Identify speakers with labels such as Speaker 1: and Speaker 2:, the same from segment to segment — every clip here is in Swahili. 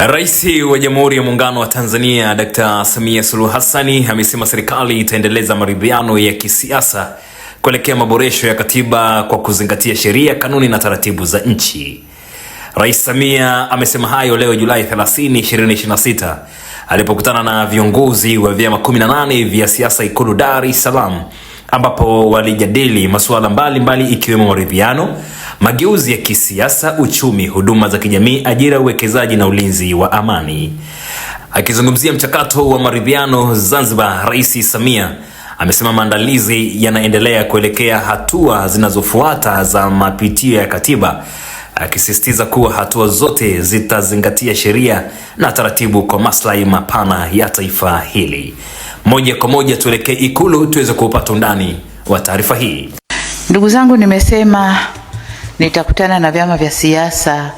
Speaker 1: Rais wa Jamhuri ya Muungano wa Tanzania Dr. Samia Suluhu Hassan amesema serikali itaendeleza maridhiano ya kisiasa kuelekea maboresho ya katiba kwa kuzingatia sheria, kanuni na taratibu za nchi. Rais Samia amesema hayo leo Julai 30, 2026 alipokutana na viongozi wa vyama 18 vya siasa Ikulu Dar es Salaam, ambapo walijadili masuala mbalimbali ikiwemo maridhiano, mageuzi ya kisiasa, uchumi, huduma za kijamii, ajira, uwekezaji na ulinzi wa amani. Akizungumzia mchakato wa maridhiano Zanzibar, Rais Samia amesema maandalizi yanaendelea kuelekea hatua zinazofuata za mapitio ya katiba, akisisitiza kuwa hatua zote zitazingatia sheria na taratibu kwa maslahi mapana ya taifa hili. Moja kwa moja tuelekee Ikulu tuweze kupata undani wa taarifa hii.
Speaker 2: Ndugu zangu, nimesema nitakutana na vyama vya siasa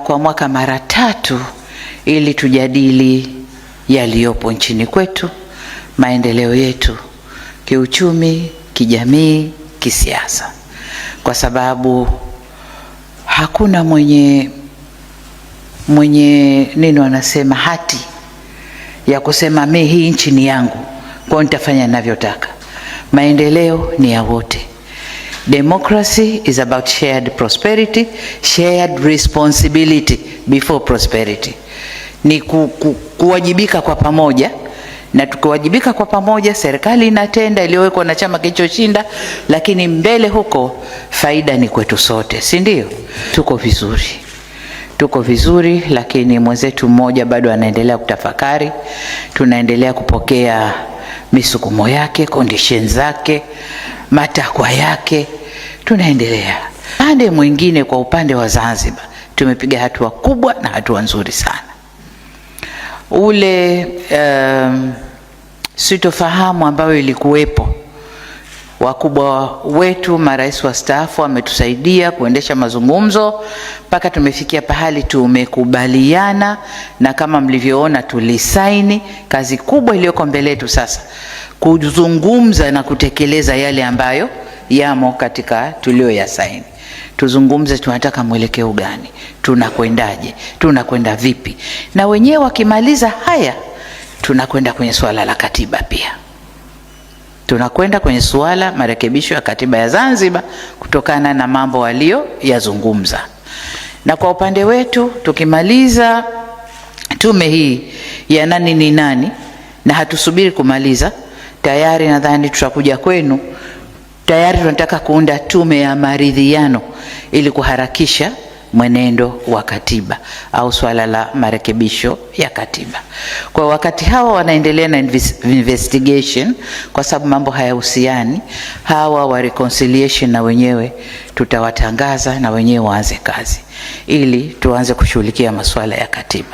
Speaker 2: kwa mwaka mara 3 ili tujadili yaliyopo nchini kwetu, maendeleo yetu kiuchumi, kijamii, kisiasa, kwa sababu hakuna mwenye nini wanasema hati ya kusema mimi hii nchi ni yangu, kwa nitafanya ninavyotaka. Maendeleo ni ya wote. Democracy is about shared prosperity, shared responsibility before prosperity. Ni kuwajibika kwa pamoja, na tukiwajibika kwa pamoja serikali inatenda iliyowekwa na chama kilichoshinda, lakini mbele huko faida ni kwetu sote, si ndio? Tuko vizuri, lakini mwenzetu mmoja bado anaendelea kutafakari. Tunaendelea kupokea misukumo yake, conditions zake, matakwa yake, tunaendelea. Upande mwingine, kwa upande wa Zanzibar, tumepiga hatua kubwa na hatua nzuri sana. Ule sitofahamu ambayo ilikuwepo, wakubwa wetu, marais wastaafu wametusaidia kuendesha mazungumzo mpaka tumefikia pahali tumekubaliana, na kama mlivyoona tulisaini. Kazi kubwa iliyoko mbele yetu sasa kuzungumza na kutekeleza yale ambayo yamo katika tulioyasaini. Tuzungumze, tunataka mwelekeo gani, tunakwendaje, tunakwenda vipi, na wenyewe wakimaliza haya tunakwenda kwenye suala la katiba pia. Tunakwenda kwenye suala marekebisho ya katiba ya Zanzibar kutokana na mambo walioyazungumza. Na kwa upande wetu tukimaliza tume hii ya nani ni nani, na hatusubiri kumaliza, tayari nadhani tutakuja kwenu. Tayari tunataka kuunda tume ya maridhiano ili kuharakisha mwenendo wa katiba au swala la marekebisho ya katiba. Kwa wakati hawa wanaendelea na investigation, kwa sababu mambo hayahusiani, hawa wa reconciliation na wenyewe tutawatangaza na wenyewe waanze kazi ili tuanze kushughulikia masuala ya katiba.